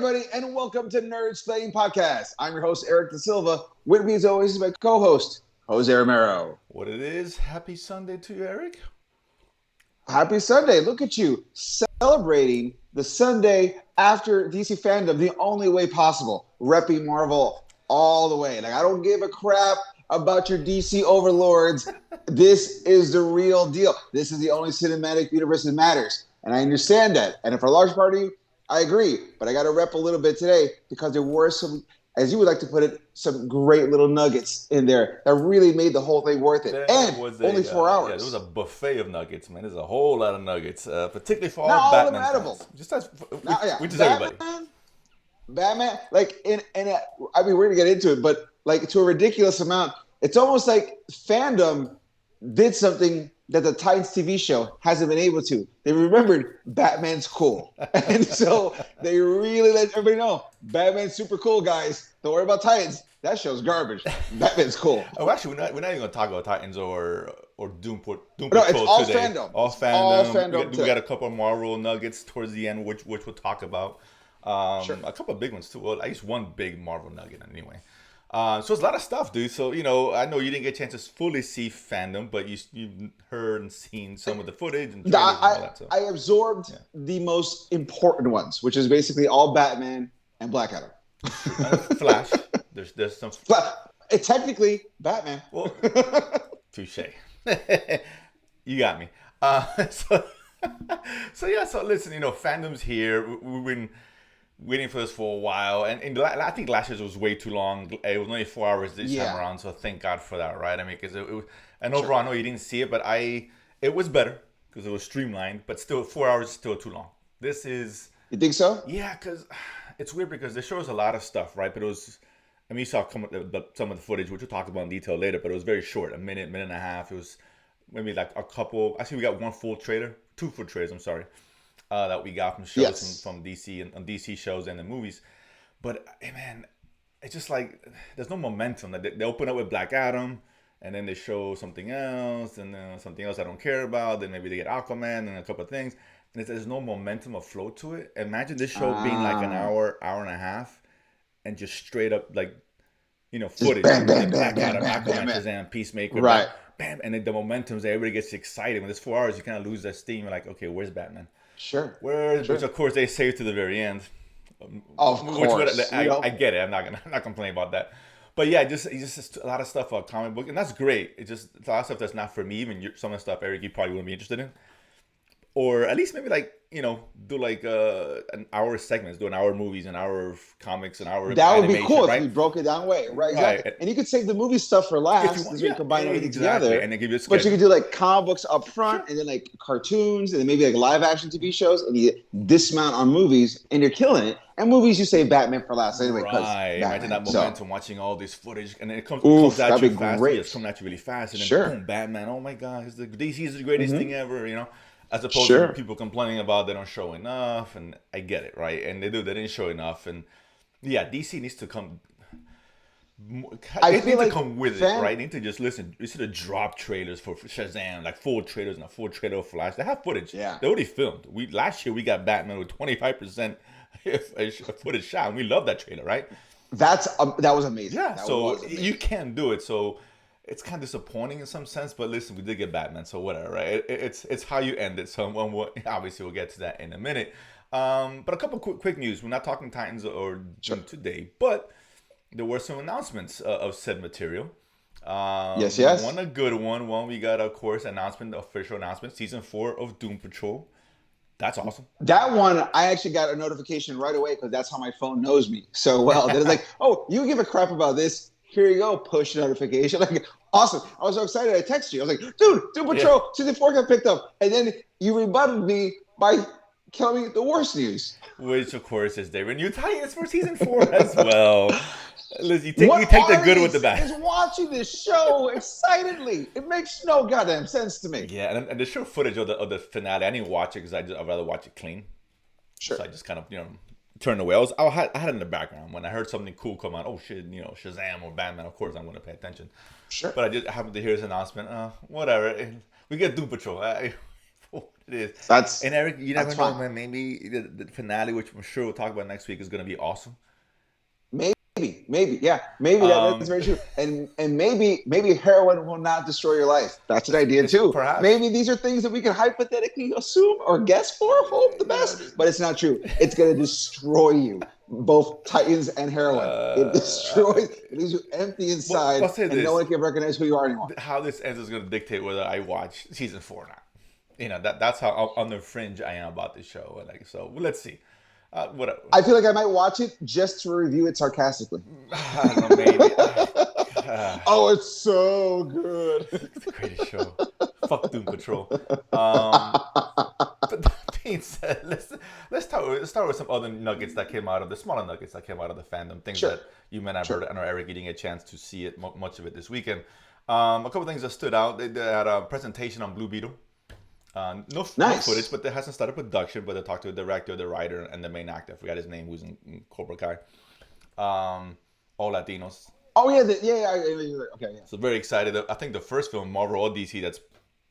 everybody, and welcome to Nerdsplain podcast. I'm your host, Eric Da Silva. With me, as always, is my co-host, Jose Romero. What it is, happy Sunday to you, Eric. Happy Sunday. Look at you, celebrating the Sunday after DC Fandome the only way possible. Repping Marvel all the way. Like, I don't give a crap about your DC overlords. This is the real deal. This is the only cinematic universe that matters. And I understand that. And for a large part of you, I agree, but I got to rep a little bit today because there were some, as you would like to put it, some great little nuggets in there that really made the whole thing worth it. Only 4 hours. Yeah, there was a buffet of nuggets, man. There's a whole lot of nuggets, particularly for Not all all Batman of them fans. edible. Just as, which is Batman, everybody. Batman, like, I mean, we're going to get into it, but like to a ridiculous amount, it's almost like fandom did something that the Titans TV show hasn't been able to. They remembered Batman's cool. And so they really let everybody know, Batman's super cool, guys. Don't worry about Titans. That show's garbage. Batman's cool. Oh, actually, we're not even going to talk about Titans or Doom Patrol no, it's all today. Fandom. All fandom. All fandom. We got a couple of Marvel nuggets towards the end, which we'll talk about. Sure. A couple of big ones, too. Well, at least one big Marvel nugget, anyway. So it's a lot of stuff, dude. So, I know you didn't get a chance to fully see Fandom, but you've heard and seen some of the footage and trailers and all that. So. I absorbed the most important ones, which is basically all Batman and Black Adam. Flash. There's some... It's technically Batman. Well, touche. You got me. So listen, Fandom's here. We've been waiting for this for a while, and I think last year's was way too long. It was only 4 hours this time around, so thank God for that, right? I mean, because it was, and overall, I know you didn't see it, but it was better because it was streamlined, but still 4 hours is still too long. This is... You think so? Yeah, because it's weird because they show us a lot of stuff, right? But it was, I mean, you saw some of the footage, which we'll talk about in detail later, but it was very short, a minute and a half. It was maybe like a couple, actually we got two full trailers, I'm sorry. That we got from shows from DC and DC shows and the movies, but man, it's just like there's no momentum. They open up with Black Adam, and then they show something else, and then something else I don't care about. Then maybe they get Aquaman and a couple of things, and there's no momentum or flow to it. Imagine this show being like an hour and a half, and just straight up like footage, Black Adam, Aquaman, Shazam, Peacemaker, right? Bam, and then the momentum's there. Everybody gets excited. When there's 4 hours, you kind of lose that steam. You're like, okay, where's Batman? Sure. Which of course they saved to the very end. Of course. I get it. I'm not complaining about that. But yeah, just a lot of stuff about comic book, and that's great. It's just a lot of stuff that's not for me. Even some of the stuff, Eric, you probably wouldn't be interested in. Or at least maybe like, do like an hour segments, do an hour movies, an hour of comics, an hour of that would animation, be cool right? if we broke it down way, right? Exactly. And you could save the movie stuff for last, because we combine everything together. And then give you a but you could do like comic books up front, and then like cartoons, and then maybe like live action TV shows, and you dismount on movies, and you're killing it. And movies, you save Batman for last anyway. Right. Imagine that momentum, watching all this footage, and then it comes at you fast. Yeah, it's coming at you really fast, and then boom, Batman. Oh my God, DC is the greatest thing ever. As opposed to people complaining about they don't show enough, and I get it, right? And they didn't show enough, and yeah, DC needs to come. They need to come with it, right? They need to just listen. We should have dropped trailers for Shazam, like full trailers and a full trailer of Flash. They have footage. Yeah, they already filmed. Last year we got Batman with 25% footage shot, and we love that trailer, right? That was amazing. Yeah, so you can do it. So. It's kind of disappointing in some sense, but listen, we did get Batman, so whatever, right? It's how you end it. So obviously we'll get to that in a minute. But a couple quick news. We're not talking Titans or Doom today, but there were some announcements of said material. Yes. One a good one. One we got, of course, official announcement, season 4 of Doom Patrol. That's awesome. That one, I actually got a notification right away because that's how my phone knows me so well. That it's like, oh, you give a crap about this. Here you go, push notification. Like, awesome. I was so excited. I texted you. I was like, dude, Doom Patrol, season 4 got picked up. And then you rebutted me by telling me the worst news. Which, of course, is they renewed Titans for season 4 as well. Listen, you take the good with the bad. Is watching this show excitedly. It makes no goddamn sense to me. Yeah, and the show footage of the finale, I didn't watch it because I'd rather watch it clean. Sure. So I just kind of, turned away. I had it in the background. When I heard something cool come out, oh shit, Shazam or Batman, of course I'm going to pay attention. Sure. But I just happened to hear this announcement. Whatever. We get Doom Patrol. for what it is. That's And Eric, you never that's know, fine. man. Maybe the finale, which I'm sure we'll talk about next week, is going to be awesome. Maybe, yeah, maybe that's Um, very true. And maybe heroin will not destroy your life. That's an idea it's too. perhaps, Maybe these are things that we can hypothetically assume or guess for, hope the you know, best, but it's not true. It's going to destroy you, both Titans and heroin. It uh, destroys, it leaves you empty well, inside, I'll say and no this: one can recognize who you are anymore. how this ends is going to dictate whether I watch season 4 or not. You know, that's how on the fringe I am about this show. Like, so well, let's see. Whatever. I feel like I might watch it just to review it sarcastically. I don't know, maybe. Oh, it's so good. It's the greatest show. Fuck Doom Patrol. But that being said, let's start with some other nuggets that came out of the smaller nuggets that came out of the fandom. Things Sure. that you may not have Sure. heard. I know Eric, you didn't get a chance to see it much of it this weekend. A couple things that stood out. They had a presentation on Blue Beetle. No Nice. footage, but they hasn't started production. But they talked to the director, the writer, and the main actor. I forgot his name, who's in Cobra Kai. All Latinos. Oh yeah, okay, yeah. So very excited. I think the first film, Marvel or DC, that's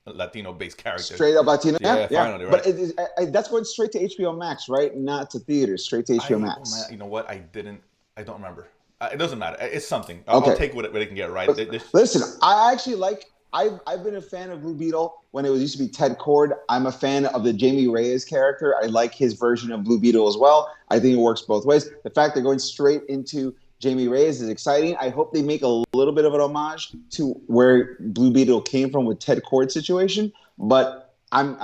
Latino-based characters. Straight up Latino. Yeah, finally, right? But that's going straight to HBO Max, right? Not to theaters, straight to HBO Max. Man, you know what? I don't remember. It doesn't matter. It's something. Okay. I'll take what they can get right. Listen, I actually like. I've been a fan of Blue Beetle when it used to be Ted Cord. I'm a fan of the Jamie Reyes character. I like his version of Blue Beetle as well. I think it works both ways. The fact they're going straight into Jamie Reyes is exciting. I hope they make a little bit of an homage to where Blue Beetle came from with Ted Cord's situation. But I'm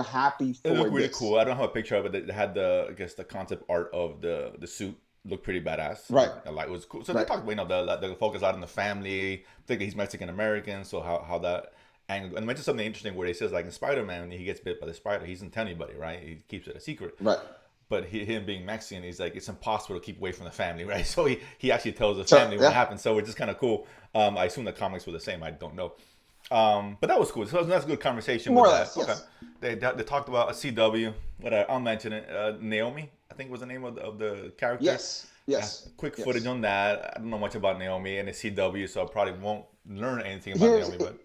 happy for it looked really this. cool. I don't have a picture of it, but they had the concept art of the suit. Looked pretty badass. Right. Like it was cool. So Right. they talked about, the focus out on the family. Particularly he's Mexican American, so how that angle. And they mentioned something interesting where he says, like in Spider-Man, when he gets bit by the spider, he doesn't tell anybody, right? He keeps it a secret. Right. But him being Mexican, he's like, it's impossible to keep away from the family, right? So he actually tells the family what happened. So it's just kind of cool. I assume the comics were the same. I don't know. But that was cool. So that's a good conversation. More with or less, that. yes. Okay. They talked about a CW. Whatever. I'll mention it. Naomi, I think was the name of the character. Yes. Quick footage on that. I don't know much about Naomi and the CW, so I probably won't learn anything about Naomi. But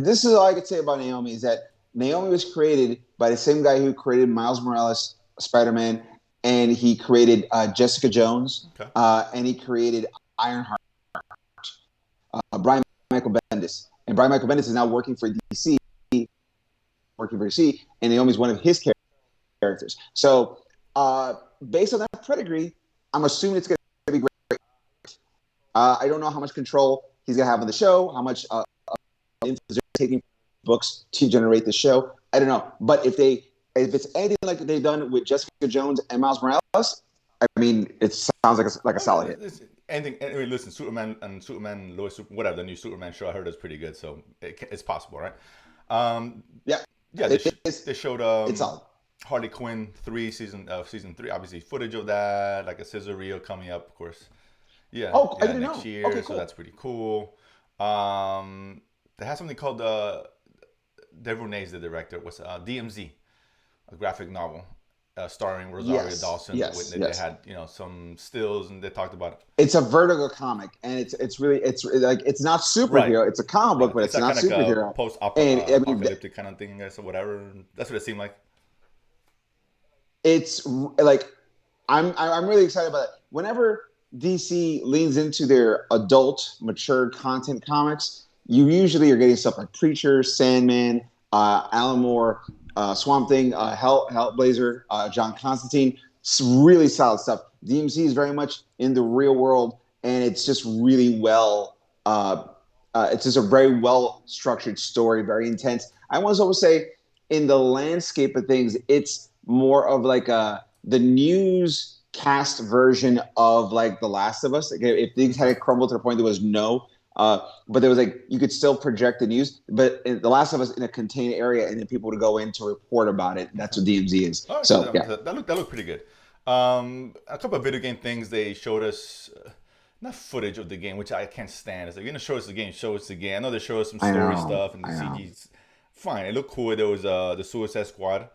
This is all I could say about Naomi is that Naomi was created by the same guy who created Miles Morales, Spider-Man, and he created Jessica Jones, Okay. And he created Ironheart. Brian Michael Bendis, and Brian Michael Bendis is now working for DC, and Naomi's one of his characters. So, based on that pedigree, I'm assuming it's going to be great. I don't know how much control he's going to have on the show, how much influence they're taking books to generate the show. I don't know. But if it's anything like they've done with Jessica Jones and Miles Morales, I mean, it sounds like a solid hit. Anyway, listen, Superman, Lois, whatever, the new Superman show I heard is pretty good, so it's possible, right? Yeah. They showed it's solid. Harley Quinn season 3, obviously footage of that, like a scissor reel coming up, of course. Yeah. Oh, I didn't next know. year, Okay, so cool. that's pretty cool. They have something called Dev Renay's the director. What's DMZ, a graphic novel starring Rosario Dawson. They had some stills and they talked about it. It's a Vertigo comic, and it's like it's not superhero. Right. It's a comic book, but it's not superhero. Like post-apocalyptic kind of thing or whatever. That's what it seemed like. It's like I'm really excited about it. Whenever DC leans into their adult, mature content comics, you usually are getting stuff like Preacher, Sandman, Alan Moore, Swamp Thing, Hellblazer, John Constantine. It's really solid stuff. DMC is very much in the real world, and it's just really well. It's just a very well structured story, very intense. I want to also say, in the landscape of things, it's more of like the newscast version of like The Last of Us. Like if things had crumbled to the point there was but there was like you could still project the news, but The Last of Us in a contained area, and then people would go in to report about it. That's what DMZ is. Oh, so that looked pretty good. A couple of video game things they showed us. Not footage of the game, which I can't stand. It's like, you're gonna show us the game, show us the game. I know they show us some story stuff and the CG's fine. It looked cool. There was the Suicide Squad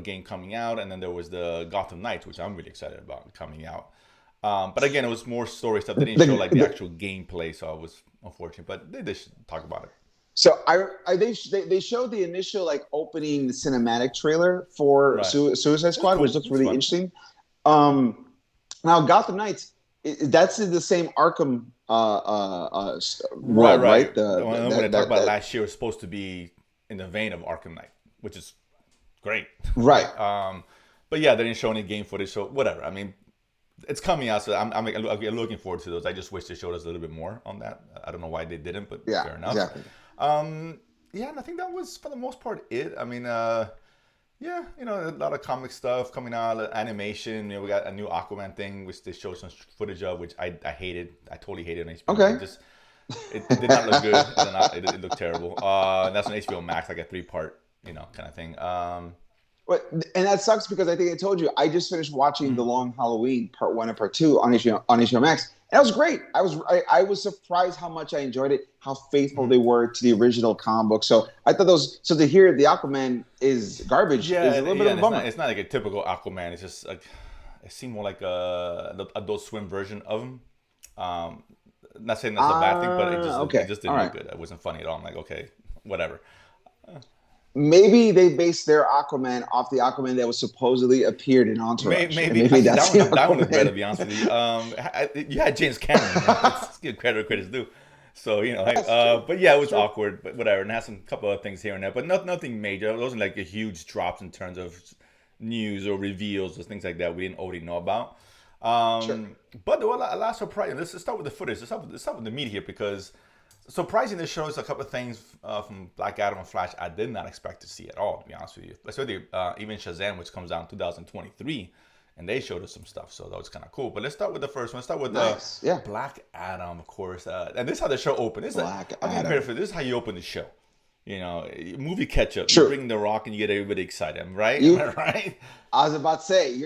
game coming out, and then there was the Gotham Knights, which I'm really excited about coming out. But again, it was more story stuff. They didn't show like the actual gameplay, so I was unfortunate. But they did talk about it. So they showed the initial like opening cinematic trailer for Right. Suicide It's Squad, which cool. looks It's really fun. interesting. Um, Now Gotham Knights, that's in the same Arkham Right, world, right? right. When they talked about That last year, it was supposed to be in the vein of Arkham Knight, which is great, right. right? But yeah, they didn't show any game footage, so whatever. I mean, it's coming out, so I'm looking forward to those. I just wish they showed us a little bit more on that. I don't know why they didn't, but Yeah, fair enough. exactly. Yeah, and I think that was for the most part it. I mean, yeah, a lot of comic stuff coming out, animation. We got a new Aquaman thing, which they showed some footage of, which I hated. I totally hated on HBO. Okay. It did not look good. It looked terrible. And that's on HBO Max, like a 3-part, kind of thing. But and that sucks because I think I told you I just finished watching The Mhm. Long Halloween Part 1 and Part 2 on HBO Max. And that was great. I was surprised how much I enjoyed it, how faithful Mhm. they were to the original comic book. So I thought those so to hear the Aquaman is garbage Yeah, is a little bit yeah, of and a it's not bummer. it's not like a typical Aquaman. It's just like it seemed more like a Adult Swim version of him. Um, Not saying that's a bad thing, but it Okay. just All didn't look right. good. It wasn't funny at all. I'm like, okay, whatever. Maybe they based their Aquaman off the Aquaman that was supposedly appeared in Entourage, and Maybe maybe actually that's the that one was better. To Aquaman. be honest with you, you had James Cameron. Let's give credit where credit's due. So That's true. but yeah, it That's was true. awkward, but whatever. And it had some couple of things here and there, but nothing major. It wasn't like a huge drops in terms of news or reveals or things like that we didn't already know about. Sure. But there were a lot of surprise. Let's start with the footage. Let's start with the meat here because surprisingly, this shows a couple of things from Black Adam and Flash I did not expect to see at all. To be honest with you, especially even Shazam, which comes out in 2023, and they showed us some stuff, so that was kind of cool. But let's start with the first one. Let's start with Nice. Yeah. Black Adam, of course, and this is how the show opened. Black I'll give you credit Adam. for this. Is how you open the show. Movie catch up. You True. bring The Rock and you get everybody excited, right? Am You. I right? I was about to say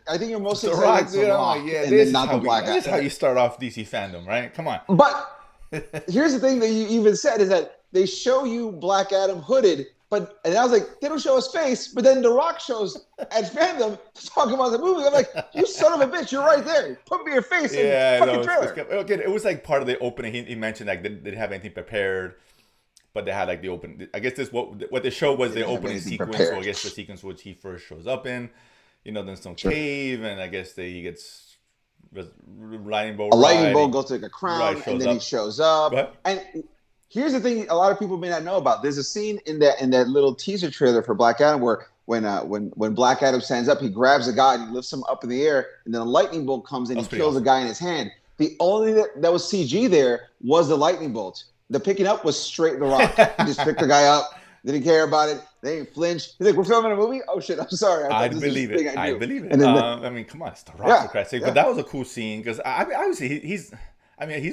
I think you're most The excited Rock, it's The dude. I'm like, Rock, yeah, and then not the Black this is how Adam. you start off DC fandom, right? Come on. But here's the thing that you even said is that they show you Black Adam hooded, and I was like, they don't show his face, but then The Rock shows at fandom to talk about the movie. I'm like, you son of a bitch, you're right there. Put me your face in the Yeah, fucking no, trailer. okay. It was like part of the opening. He mentioned like they didn't have anything prepared, but they had like the open. I guess this what the show was They the didn't have opening anything sequence. So I prepared. guess the sequence which he first shows up in, then some Sure. cave, and I guess he gets riding A boat lightning ride. bolt goes to like a Right, crown, and shows then he up. shows Go up. ahead. And here's the thing: a lot of people may not know about. There's a scene in that little teaser trailer for Black Adam where when Black Adam stands up, he grabs a guy and he lifts him up in the air, and then a lightning bolt comes and he That's pretty kills the awesome. guy in his hand. The only that was CG there was the lightning bolt. The picking up was straight The Rock. He just picked the guy up, didn't care about it. They didn't flinch. He's like, "We're filming a movie? Oh shit! I'm sorry. I thought I'd this was believe the thing it. I I do." believe it. And then I mean, come on, it's The Rock for yeah, Christ's sake. But yeah. that was a cool scene because obviously he's. I mean, he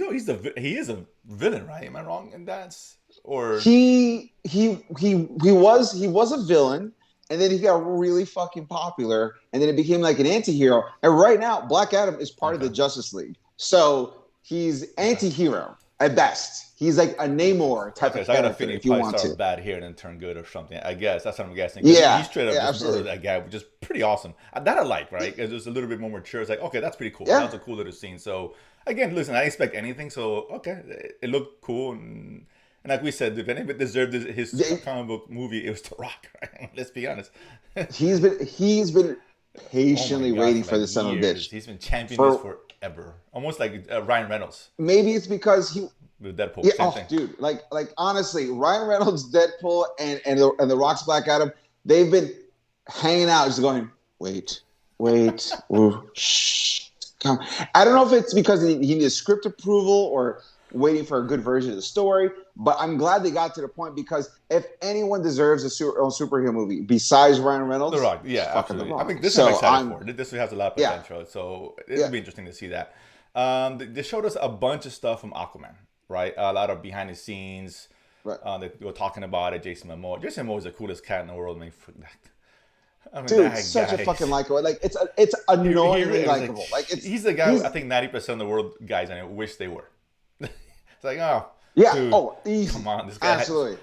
is a villain, right? Am I wrong in that? Or He was a villain, and then he got really fucking popular, and then it became like an anti-hero. And right now, Black Adam is part of okay, the Justice League, so he's okay. anti-hero at best. He's like a Namor type Okay, of so I got a character, feeling he if you probably want started to. off bad here and then turned good or something. I guess that's what I'm guessing because he Yeah, straight up yeah, just murdered absolutely. that guy, which is pretty awesome. That I like, right? Because it's a little bit more mature. It's like, okay, that's pretty cool. That Yeah, was a cool little scene. So again, listen, I didn't expect anything. So okay, it looked cool and like we said, if anybody deserved his They- comic book movie, it was The Rock. Right? Let's be honest. he's been Oh my patiently gosh, waiting for for like this son of a years. bitch. He's been championing this For forever. Almost like Ryan Reynolds maybe it's because he with Deadpool. Yeah, Same oh, thing. dude, like honestly, Ryan Reynolds, Deadpool, and the Rock's Black Adam, they've been hanging out, just going, wait, ooh, shh, come. I don't know if it's because he needs script approval or waiting for a good version of the story, but I'm glad they got to the point because if anyone deserves a superhero movie besides Ryan The Reynolds, Rock, it's yeah, fucking The absolutely. I Rock. mean, this I'm So excited for. This has a lot of yeah, potential, so it'll yeah, be interesting to see that. They showed us a bunch of stuff from Aquaman, right? A lot of behind the scenes. right. They were talking about it. Jason Momoa. Jason Momoa is the coolest cat in the world. I mean Dude, that such a guy. fucking likable. Like it's He annoyingly really, likable. Like he's the guy. he's I think 90% of the world guys I wish they were. It's like, oh, Yeah. dude, Oh, easy. come on, this guy. Absolutely.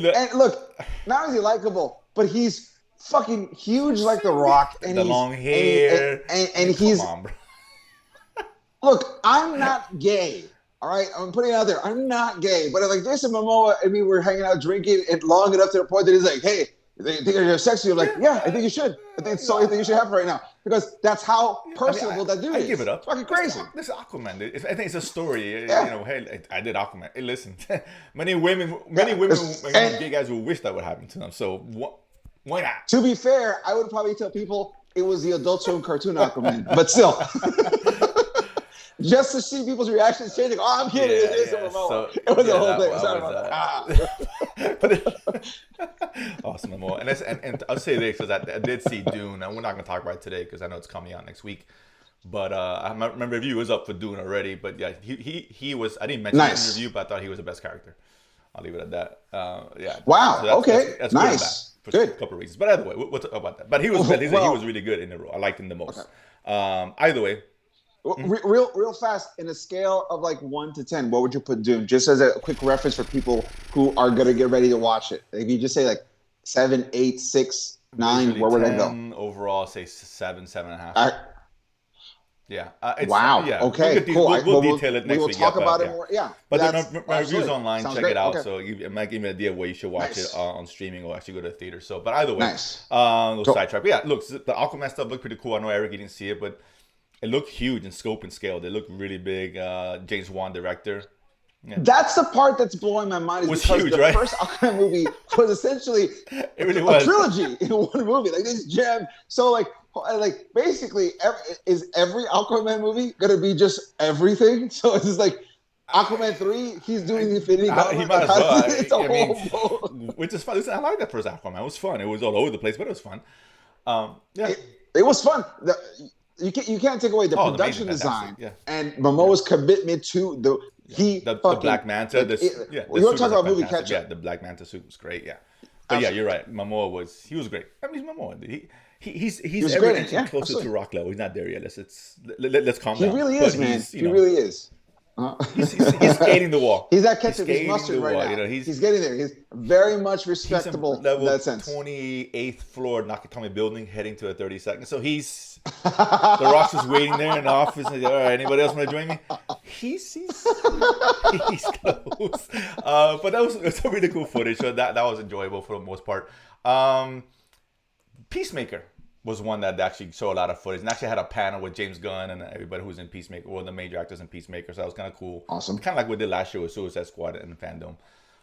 Look, And look, not only is he likable, but he's fucking huge like The Rock, and the long hair. and I mean, come he's on, bro. look. I'm not gay, All right, I'm putting it out there. I'm not gay, but like Jason Momoa and me were hanging out drinking and long enough to the point that he's like, "Hey, they think you're sexy." I'm like, "Yeah, I think you should. I think it's the only thing you should have right now," because that's how personable that dude is. I give it up. It's fucking crazy. This is Aquaman. Dude. I think it's a story. Yeah. You know, hey, I did Aquaman. Hey, listen, many women, gay guys will wish that would happen to them. So why not? To be fair, I would probably tell people it was the Adult Swim cartoon Aquaman, but still. Just to see people's reactions changing. Oh, I'm kidding. So, it was a whole thing. Sorry about that. Awesome, Momoa. And I'll say this because I did see Dune, and we're not going to talk about it today because I know it's coming out next week. But my review was up for Dune already. But yeah, he was. I didn't mention it in the review, but I thought he was the best character. I'll leave it at that. Yeah. Wow. So okay. That's nice. Good. For a couple of reasons. But either way, we'll talk about that. But he was he was really good in the role. I liked him the most. Okay. Either way. Real fast, in a scale of like 1 to 10, what would you put Dune? Just as a quick reference for people who are gonna get ready to watch it. If you just say like 7, 8, 6, 9, where would I go? Overall, say 7, 7.5. Yeah. Wow. Yeah. Okay. Cool. We'll detail it next week. We will talk about it more. Yeah. But my review's online. Sounds check great. it out. Okay. So it might give you an idea of where you should watch it on streaming or actually go to the theater. So, but either way, nice. Sidetrack. But yeah, look, the Aquaman stuff looked pretty cool. I know Eric, you didn't see it, but it looked huge in scope and scale. They look really big. James Wan, director. Yeah. That's the part that's blowing my mind. It was huge, right? The first Aquaman movie was essentially it really was a trilogy in one movie. Like this gem. So like basically, is every Aquaman movie gonna be just everything? So it's just like Aquaman 3, he's doing the Infinity Gauntlet. He might as well. It's a whole which is fun. Listen, I like that first Aquaman. It was fun. It was all over the place, but it was fun. Yeah, it was fun. You can't take away the production design and Momoa's commitment to the Black Manta. We want to talk about movie catch up. Yeah, the Black Manta suit was great. Yeah, but yeah, you're right. Momoa was great. I mean, he's Momoa. He's every inch closer to rock level. He's not there yet. Let's calm down. He really is, man. He really is. He's skating the wall. He's that ketchup. He's mustard right now. You know, he's getting there. He's very much respectable in that sense. 28th floor Nakatomi building, heading to a 32nd. So he's the Rock's just waiting there in the office. And all right, anybody else want to join me? He's close. But it's a really cool footage. So that was enjoyable for the most part. Peacemaker was one that actually showed a lot of footage and actually had a panel with James Gunn and everybody who's in Peacemaker, or the major actors in Peacemaker. So that was kind of cool. Awesome. Kind of like we did last year with Suicide Squad and Fandome.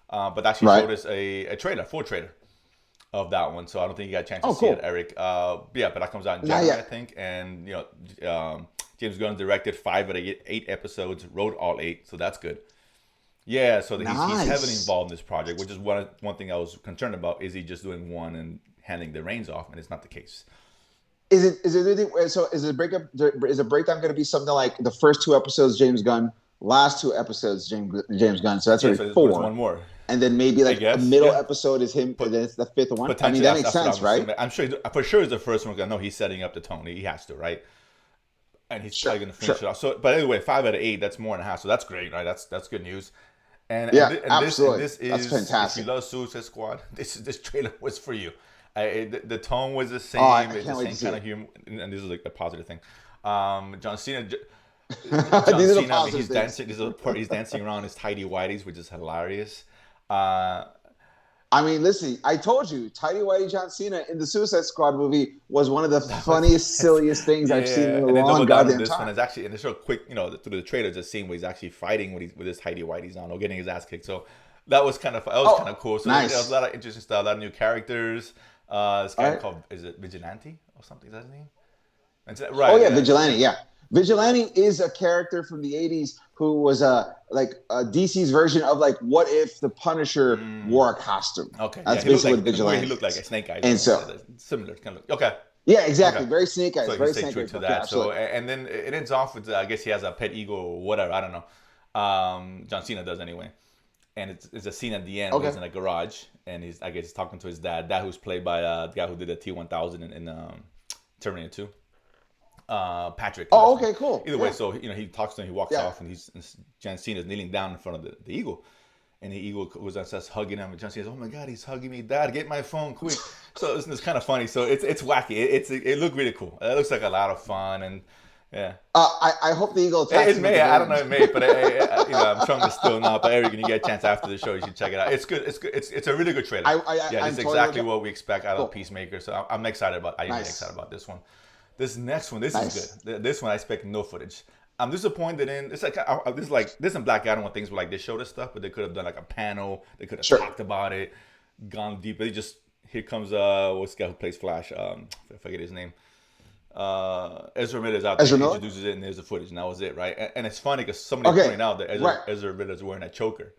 But actually showed us a full trailer of that one. So I don't think you got a chance to see it, Eric. But that comes out in January, I think. And, James Gunn directed 5 of the 8 episodes, wrote all 8. So that's good. Yeah, so he's heavily involved in this project, which is one thing I was concerned about. Is he just doing one and handing the reins off? And it's not the case. Is the breakdown going to be something like the first 2 episodes James Gunn, last 2 episodes James Gunn? So that's already 4. One more, and then maybe like a middle episode is him, and then it's the 5th one. I mean, that makes sense, right? I'm sure for sure it's the first one. I know he's setting up the tone. He has to, right? And he's probably going to finish it off. So, but anyway, 5 out of 8. That's more than half. So that's great, right? That's good news. Absolutely. This is, that's fantastic. If you love Suicide Squad, this trailer was for you. The tone was the same. It's the same kind of humor, and this is like a positive thing. John Cena. He's dancing. He's dancing around his tidy whities, which is hilarious. I mean, listen, I told you, tidy whitey John Cena in the Suicide Squad movie was one of the funniest, silliest things I've seen in a long goddamn time. It's actually, and it's real quick, through the trailer, just scene where he's actually fighting with his tidy whities on, or getting his ass kicked. So that was kind of cool. So nice. There was a lot of interesting stuff, a lot of new characters. This guy called, is it Vigilante or something? Is that his name? Right. Oh yeah, Vigilante. Yeah, Vigilante is a character from the '80s who was DC's version of like, what if the Punisher wore a costume? Okay, that's basically what Vigilante. He looked like a Snake Eyes, and so similar kind of. Okay. Yeah, exactly. Okay. Very Snake Eyes. So very stay true to that. Absolutely. So and then it ends off with I guess he has a pet eagle or whatever. I don't know. John Cena does anyway. And it's a scene at the end where he's in a garage, and he's talking to his dad who's played by the guy who did the T-1000 in Terminator 2. Patrick. Oh, okay, cool. Either way, so he talks to him, he walks off, and John Cena is kneeling down in front of the eagle, and the eagle starts hugging him, and John Cena says, "Oh my God, he's hugging me, Dad! Get my phone quick!" So it's kind of funny. So it's wacky. It looked really cool. It looks like a lot of fun, and Yeah. I hope the eagle attacks It him at may. the I very don't know. end. It may, but I'm showing this still now. But Eric, when you get a chance after the show, you should check it out. It's good. It's good. It's a really good trailer. Yeah, I'm it's totally exactly okay. what we expect out of Cool. Peacemaker. So I'm excited about. I'm really Nice. excited about this one. This next one, this is Nice. good. This one I expect no footage. I'm disappointed in. It's like this in Black Adam when things were like they showed us stuff, but they could have done like a panel. They could have Sure. talked about it, gone deep. They just here comes what's the guy who plays Flash? I forget his name. Ezra Miller's out there, Ezra Miller? introduces it, and there's the footage, and that was it, right? And it's funny because somebody Okay. pointed out that Right. Ezra Miller's wearing a choker,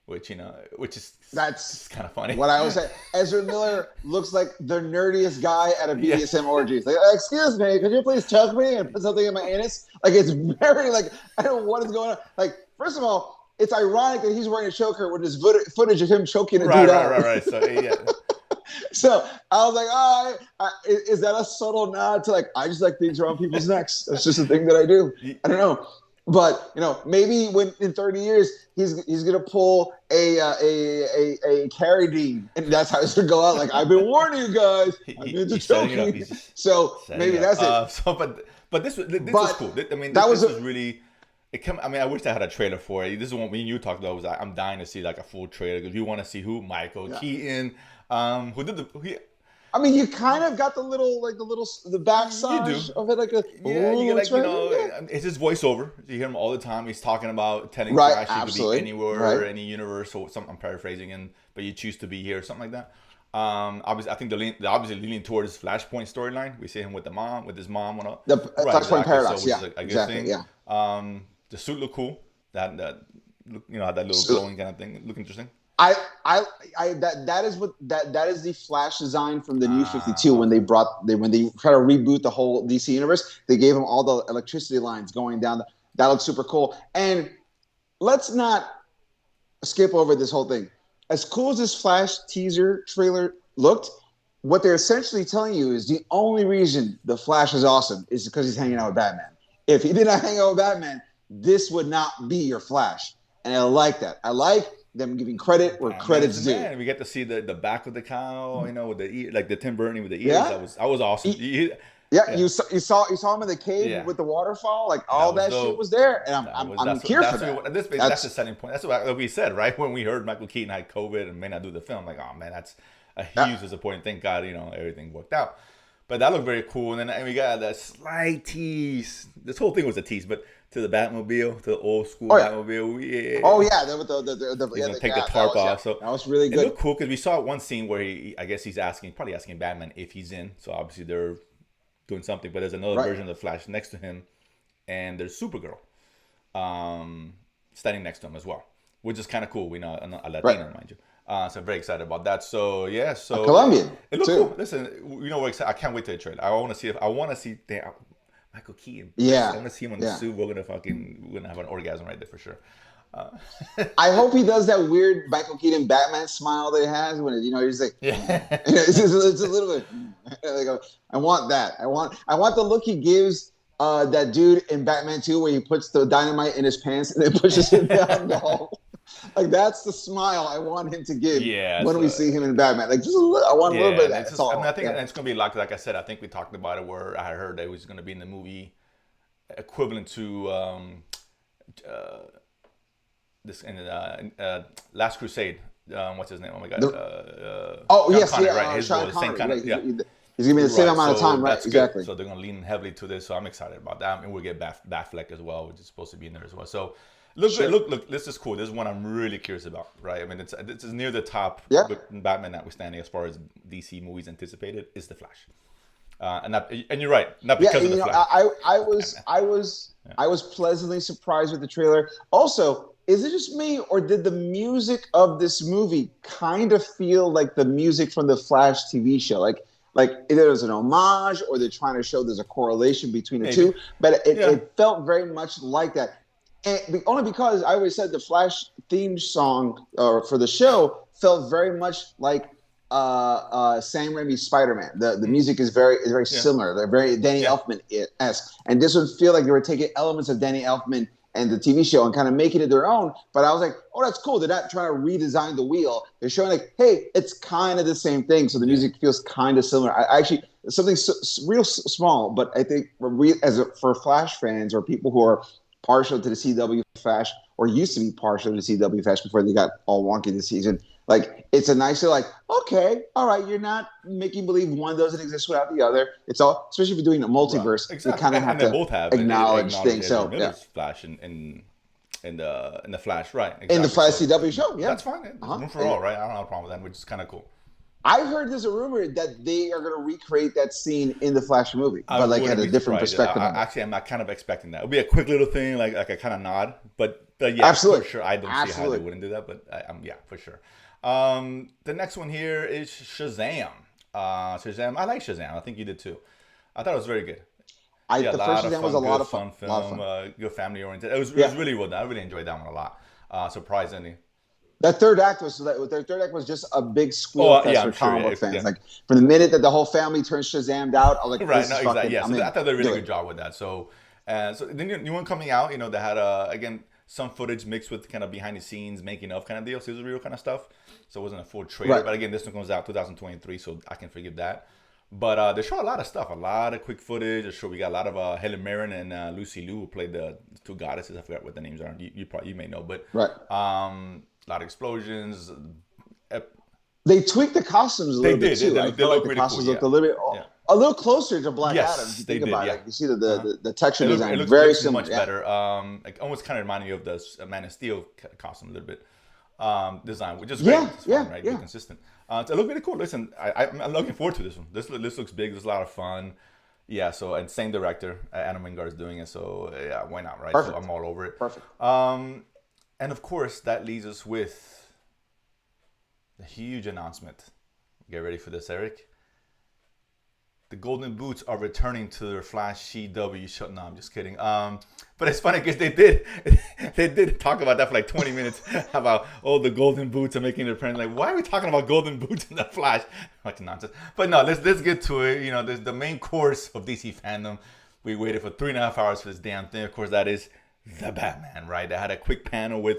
which is That's kind of funny. what I always say. Ezra Miller looks like the nerdiest guy at a Yeah. BDSM orgy. It's like, excuse me, could you please choke me and put something in my anus? Like, it's very, like, I don't know what is going on. Like, first of all, it's ironic that he's wearing a choker when there's footage of him choking a dude out. Right. So yeah, So I was like, is that a subtle nod to like, I just like things around people's necks. That's just a thing that I do. I don't know. But, maybe when in 30 years, he's going to pull a Carradine, and that's how it's going to go out. Like, I've been warning you guys. I'm into he's setting it up. choking. So maybe that's it. So, but this was cool. I mean, this was really. I mean, I wish I had a trailer for it. This is what me and you talked about. I'm dying to see like a full trailer because you want to see who Michael Keaton, who did the. I mean, you kind of got the backside of it, like a it's his voiceover. You hear him all the time. He's talking about telling right, Flash you could be anywhere, right. any universe, or something. I'm paraphrasing, but you choose to be here, or something like that. Obviously, I think they're obviously leaning towards Flashpoint storyline. We see him with his mom, and all. The Flashpoint paradox, so, which is a good exactly, thing. yeah. The suit looked cool. That that little glowing kind of thing looked interesting. That is the Flash design from the New 52 when they try to reboot the whole DC universe. They gave him all the electricity lines going down. That looks super cool. And let's not skip over this whole thing. As cool as this Flash teaser trailer looked, what they're essentially telling you is the only reason the Flash is awesome is because he's hanging out with Batman. If he did not hang out with Batman, this would not be your Flash. And I like that. I like them giving credit where credit's due. Man, we get to see the back of the cow, with the ear, like the Tim Burton with the ears. That was awesome. You saw him in the cave with the waterfall. Like all that shit was there, and I'm here for that. That's the selling point. That's what we said, right? When we heard Michael Keaton had COVID and may not do the film, like, oh man, that's a huge disappointment. Thank God, everything worked out. But that looked very cool. And then we got that slight tease. This whole thing was a tease, but to the Batmobile, to the old school Batmobile. Yeah. Oh yeah, take the tarp off. So that was really good. It looked cool because we saw one scene where I guess he's probably asking Batman if he's in. So obviously they're doing something. But there's another version of the Flash next to him, and there's Supergirl, standing next to him as well, which is kind of cool. We know a Latina, mind you. So I'm very excited about that. So yeah, a Colombian. It looked cool. Listen, we're excited. I can't wait to the trailer. I want to see Michael Keaton. Yeah. I want to see him on the suit. We're gonna have an orgasm right there for sure. I hope he does that weird Michael Keaton Batman smile that he has when he's like, it's a little bit. Like, I want that. I want the look he gives that dude in Batman 2 where he puts the dynamite in his pants and then pushes him down the hall. Like that's the smile I want him to give when we see him in Batman. Like just I want a little bit of that. I think it's going to be a lot. Like I said, I think we talked about it where I heard that he was going to be in the movie equivalent to this in Last Crusade. What's his name? Oh my God. Yes, Connery, right? His Sean role, same Connery, kind of, He's gonna be the same amount of time, right? Exactly. So they're going to lean heavily to this. So I'm excited about that. And we'll get Batfleck as well, which is supposed to be in there as well. So. Look, this is cool. This is one I'm really curious about, right? I mean, it's near the top, Batman notwithstanding, as far as DC movies anticipated, is The Flash. And you're right, not because of The Flash. I was pleasantly surprised with the trailer. Also, is it just me, or did the music of this movie kind of feel like the music from the Flash TV show? Like either there's an homage, or they're trying to show there's a correlation between the two. But it felt very much like that. And only because I always said the Flash theme song for the show felt very much like Sam Raimi's Spider-Man. The music is very similar. They're very Danny Elfman-esque. And this would feel like they were taking elements of Danny Elfman and the TV show and kind of making it their own. But I was like, oh, that's cool. They're not trying to redesign the wheel. They're showing like, hey, it's kind of the same thing. So the music feels kind of similar. something real small, but I think for Flash fans or people who are partial to the CW Flash or used to be partial to the CW Flash before they got all wonky this season, like it's a nice, like, okay, all right, you're not making believe one doesn't exist without the other. It's all, especially if you're doing a multiverse, exactly. you kind of have and to they both have acknowledge things. Ezra So Miller's Flash in the Flash, right? in the Exactly. Flash So CW show, yeah, that's fine. There's room for all, right? I don't have a problem with that, which is kind of cool. I heard there's a rumor that they are going to recreate that scene in the Flash movie, but like at a different perspective. Actually, I'm not kind of expecting that. It'll be a quick little thing, like a kind of nod, but yeah, Absolutely. for sure. I don't see how they wouldn't do that, but yeah, for sure. The next one here is Shazam. Shazam, I like Shazam. I think you did too. I thought it was very good. The first Shazam was a lot of fun. Film, good family oriented. It was really well done. I really enjoyed that one a lot. Surprisingly. That third act was just a big squeal fest for comic book fans. Like from the minute that the whole family turns Shazammed out, I was like, right, no, exactly. Yeah, so I thought they did a really good job with that. So then new one coming out, they had again some footage mixed with kind of behind the scenes making of kind of deal, sizzle reel kind of stuff. So it wasn't a full trailer, right. But again, this one comes out 2023, so I can forgive that. But they show a lot of stuff, a lot of quick footage. We got a lot of Helen Mirren and Lucy Liu, who played the two goddesses. I forgot what the names are. You may know, but right. A lot of explosions. They tweaked the costumes a little bit too. I feel like the costumes look a little closer to Black Adam. If you think about it, you see the texture design it looks very similar. Much better. Like almost kind of reminding you of the Man of Steel costume a little bit. Design, which is great. It's fun, right? Be consistent. It looked really cool. Listen, I'm looking forward to this one. This looks big. There's a lot of fun. Yeah. So and same director, Adam Wingard is doing it. So yeah, why not, right? Perfect. So I'm all over it. Perfect. And of course, that leaves us with the huge announcement. Get ready for this, Eric. The Golden Boots are returning to their Flash CW. No, I'm just kidding. But it's funny because they did talk about that for like 20 minutes about the Golden Boots are making their appearance. Like, why are we talking about Golden Boots in the Flash? Like nonsense. But no, let's get to it. There's the main course of DC Fandom. We waited for 3.5 hours for this damn thing. Of course, that is the Batman, right? They had a quick panel with,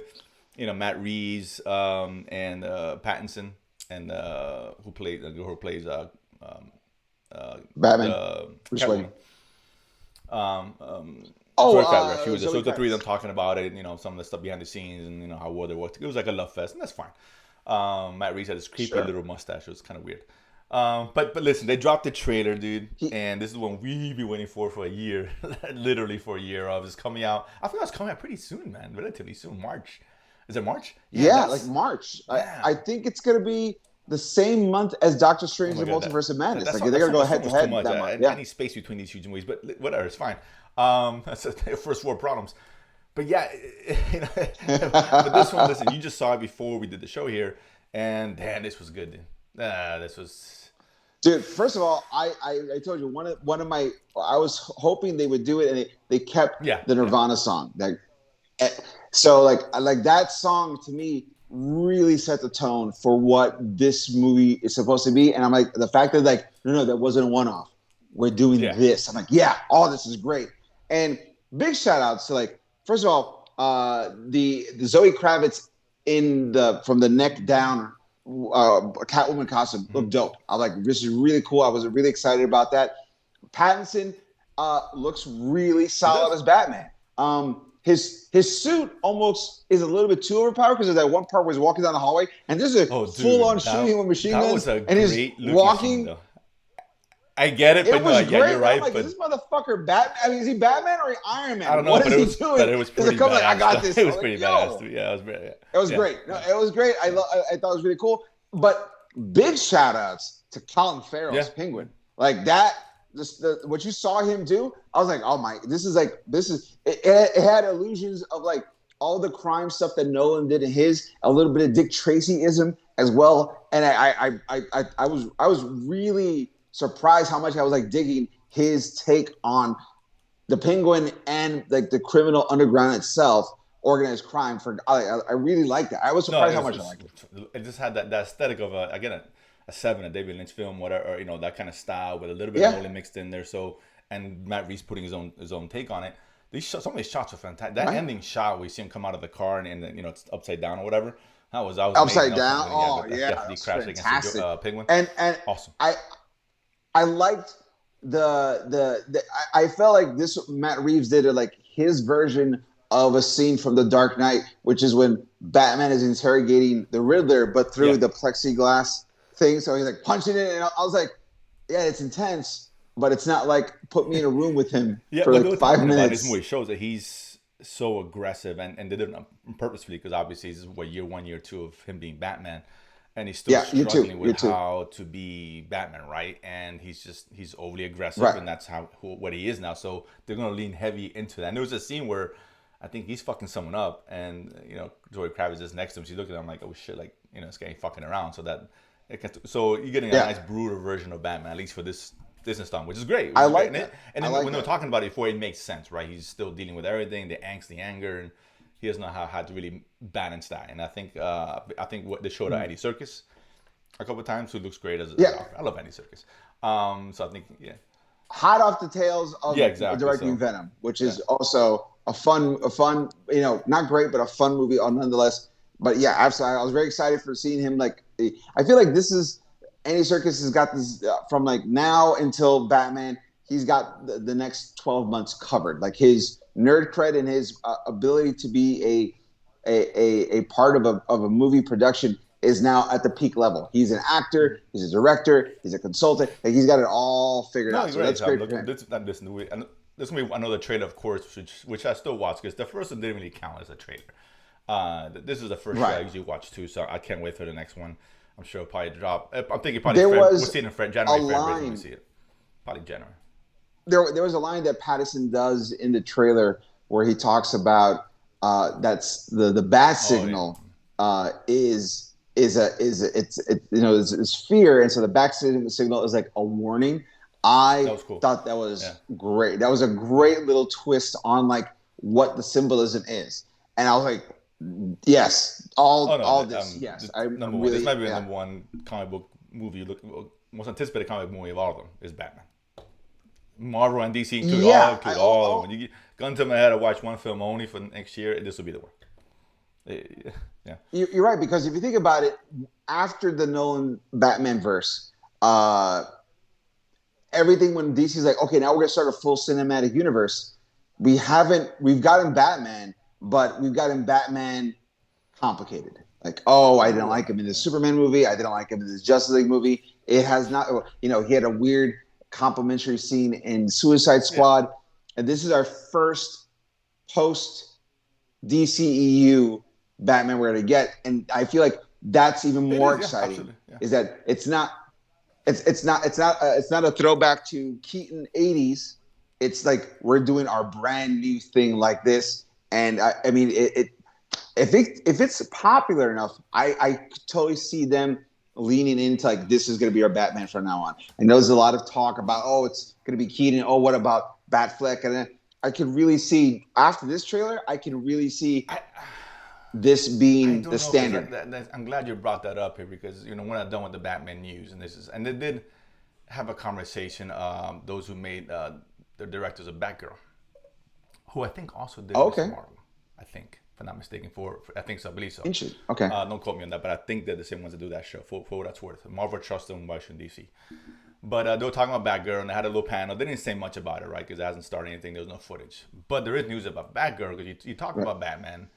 Matt Reeves and Pattinson, and who plays Batman. Bruce Wayne. She was so the three of them talking about it, some of the stuff behind the scenes, and how well they worked. It was like a love fest, and that's fine. Matt Reeves had this creepy little mustache. It was kind of weird. But listen, they dropped the trailer, dude, and this is one we've been waiting for a year, literally for a year. Of it's coming out. I think it's coming out pretty soon, man. Relatively soon, March. Is it March? Yeah, like March. Yeah. I think it's gonna be the same month as Doctor Strange: The Multiverse of Madness. Like they're gonna go head to head that month. Any space between these huge movies, but whatever, it's fine. That's first world problems. But yeah, but this one, listen, you just saw it before we did the show here, and damn, this was good, dude. This was. Dude, first of all, I told you one of my I was hoping they would do it, and they kept the Nirvana song. So like that song to me really set the tone for what this movie is supposed to be. And I'm like, the fact that no, that wasn't a one-off. We're doing this. I'm like, this is great. And big shout outs to first of all, the Zoe Kravitz from the neck down Catwoman costume looked dope. I'm like, this is really cool. I was really excited about that. Pattinson looks really solid as Batman. His suit almost is a little bit too overpowered because of that one part where he's walking down the hallway and there's a full-on shooting with machine guns. And he's walking. Scene, I get it, but no, you're right. Like, but is this motherfucker Batman? I mean, is he Batman or Iron Man? I don't know, but it was pretty badass. I got this. It was pretty badass. Yeah, it was great. It was great. No, it was great. I thought it was really cool. But big shout outs to Colin Farrell's Penguin. Like that. What you saw him do, I was like, oh my, it had illusions of all the crime stuff that Nolan did in his, a little bit of Dick Tracy-ism as well. And I was really surprised how much I was digging his take on the Penguin and the criminal underground itself, organized crime. I really liked that. I was surprised how much I liked it. It just had that aesthetic of a 7, a David Lynch film, whatever, or, that kind of style with a little bit of Nolan mixed in there. So, and Matt Reeves putting his own take on it. Some of these shots are fantastic. That ending shot where you see him come out of the car and then it's upside down or whatever. That was upside down. He crashed against the Penguin. And awesome. I liked I felt like this Matt Reeves did it like his version of a scene from The Dark Knight, which is when Batman is interrogating the Riddler, but through Yeah. the plexiglass thing. So he's like punching it, and I was like, yeah, it's intense, but it's not like put me in a room with him Yeah, for but they like were five talking about this minutes. movie shows that he's so aggressive, and they did it purposefully because obviously this is what year one, year two of him being Batman, and he's still Yeah, you too, struggling you with too. how to be Batman, right? And he's overly aggressive, Right. and that's what he is now. So they're gonna lean heavy into that. And there was a scene where I think he's fucking someone up, and Zoe Kravitz is next to him. She's looking at him like, oh shit, like this guy ain't fucking around. So you're getting a Yeah, nice brutal version of Batman, at least for this installment, which is great. I Which is great. like And, that. and I then like when they were that. talking about it before, it makes sense, right? He's still dealing with everything, the angst, the anger, and he doesn't know how to really balance that. And I think what they showed Andy Serkis a couple of times, who looks great as Yeah, I love Andy Serkis. So I think hot off the tails yeah, of exactly. directing So Venom, which yeah, is also a fun, not great, but a fun movie nonetheless. But yeah, absolutely, I was very excited for seeing him. Like, I feel like this is Andy Serkis has got this from like now until Batman. He's got the next 12 months covered. Like his nerd cred and his ability to be a part of a movie production is now at the peak level. He's an actor, he's a director, he's a consultant. Like he's got it all figured no, out. you're So right. that's So I'm great for looking him. this not this movie, and this movie another trailer, of course, which I still watch because the first one didn't really count as a trailer. This is the first show I Right. usually watch too, so I can't wait for the next one. I'm sure it'll probably drop. I'm thinking probably There we'll was see it in a January, February is when we line. see it. Probably January. There was a line that Patterson does in the trailer where he talks about that's the bat Oh yeah, signal is fear, and so the bat signal is like a warning. that I was cool. thought that Yeah, was great. That was a great little twist on like what the symbolism is, and I was like, yes, oh no, all this, yes, I number one. This really, might be the yeah. number one comic book movie. Most anticipated comic book movie of all of them is Batman. Marvel and DC Yeah, include all of them. When you get gun to my head to watch one film only for next year, this will be the one. Yeah. you're right, because if you think about it, after the Nolan Batman verse, uh, everything when DC's like, okay, now we're gonna start a full cinematic universe. We've gotten Batman, but we've gotten Batman complicated. Like, oh, I didn't like Right. him in the Yeah. Superman movie. I didn't like him in this Justice League movie. It has not, he had a weird complimentary scene in Suicide Yeah. Squad. And this is our first post DCEU Batman we're going to get. And I feel like that's even It more is. Yeah. exciting Absolutely. Yeah. is that it's not a throwback to Keaton 80s. It's like we're doing our brand new thing like this. And I mean, if it's popular enough, I totally see them leaning into like this is going to be our Batman from now on. And there's a lot of talk about it's going to be Keaton. Oh, what about Batfleck? And then I could really see after this trailer, I can really see I this I being the don't know because standard. I'm glad you brought that up here because we're not done with the Batman news and they did have a conversation. Those who made the directors of Batgirl, who I think also did Miss Okay, Marvel. I think, if I'm not mistaken, I think so, I believe so. interesting. Okay, Don't quote me on that, but I think they're the same ones that do that show. For what that's worth, Marvel trusts them, why shouldn't DC? But they were talking about Batgirl, and they had a little panel. They didn't say much about it, right? Because it hasn't started anything. There was no footage. But there is news about Batgirl because you talk right. about Batman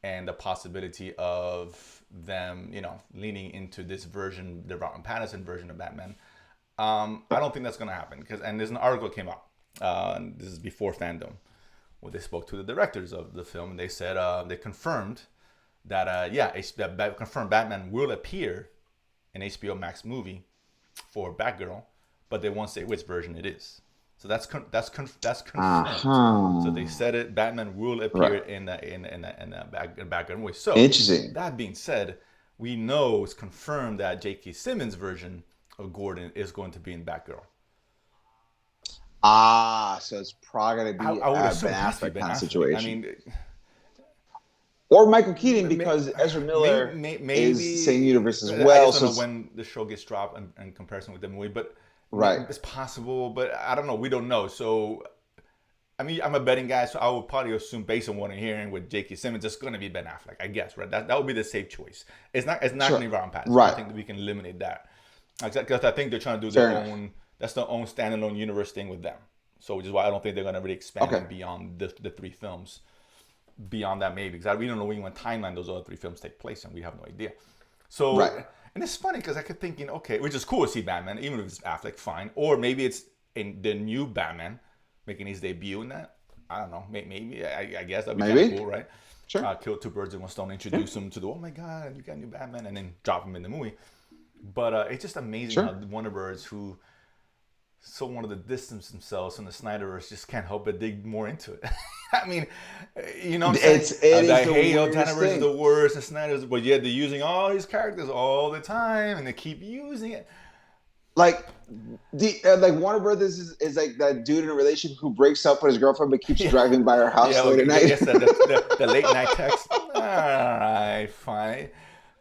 and the possibility of them, leaning into this version, the Robert Pattinson version of Batman. I don't think that's going to happen and there's an article that came out. This is before Fandom, where they spoke to the directors of the film, and they said they confirmed that confirmed Batman will appear in HBO Max movie for Batgirl, but they won't say which version it is. So that's confirmed. So they Uh-huh. said it. Batman will appear Right. in Batgirl movie. So Interesting. that being said, we know it's confirmed that J.K. Simmons' version of Gordon is going to be in Batgirl. So it's probably going to be I would a assume Ben it has to be Affleck Ben kind of Affleck. I situation. mean, Or Michael Keaton because Ezra maybe, Miller is the same maybe universe as I well. just don't So know it's when the show gets dropped in comparison with the movie, but right. it's possible. But I don't know. We don't know. So I mean, I'm a betting guy, so I would probably assume based on what I'm hearing with J.K. Simmons, it's going to be Ben Affleck. I guess, right? That would be the safe choice. It's not going to Sure. be Robin Pattinson. I Right. think that we can eliminate that because I think they're trying to do Fair their enough. own That's their own standalone universe thing with them. So which is why I don't think they're gonna really expand Okay. it beyond the three films. Beyond that, maybe because we don't know even what timeline those other three films take place in. We have no idea. So, Right. and it's funny because I kept thinking, okay, which is cool to see Batman, even if it's Affleck, fine. Or maybe it's in the new Batman making his debut in that. I don't know. Maybe I guess that'd be kind Maybe. of cool, right? Sure. Kill two birds in one stone. Yeah. Introduce him to the, oh my god, you got a new Batman, and then drop him in the movie. But it's just amazing Sure. how Warner Bros., who so wanted to distance themselves from the Snyderverse, just can't help but dig more into it. I mean, you know what I'm saying? It is I the hate weirdest Snyderverse is thing. the worst, and Snyder's, but yet they're using all these characters all the time, and they keep using it. Like like Warner Brothers is like that dude in a relationship who breaks up with his girlfriend but keeps driving by her house late at night. Yes, the late night text. All right, fine.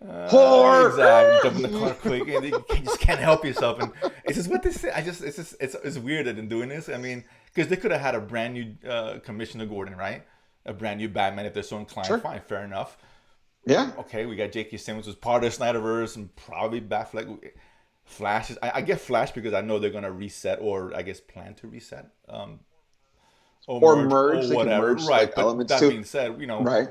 Whore! Exactly. Jump in the car quick, and you just can't help yourself. And it's just what they say. It's weird that they're doing this. I mean, because they could have had a brand new Commissioner Gordon, right? A brand new Batman if they're so inclined. Sure. Fine, fair enough. Yeah. Okay, we got J.K. Simmons who's part of the Snyderverse and probably Batfleck. Flash is. I get Flash because I know they're gonna reset, or I guess plan to reset. Or merge, or they can whatever, merge, right? like, But elements that too. being said, Right.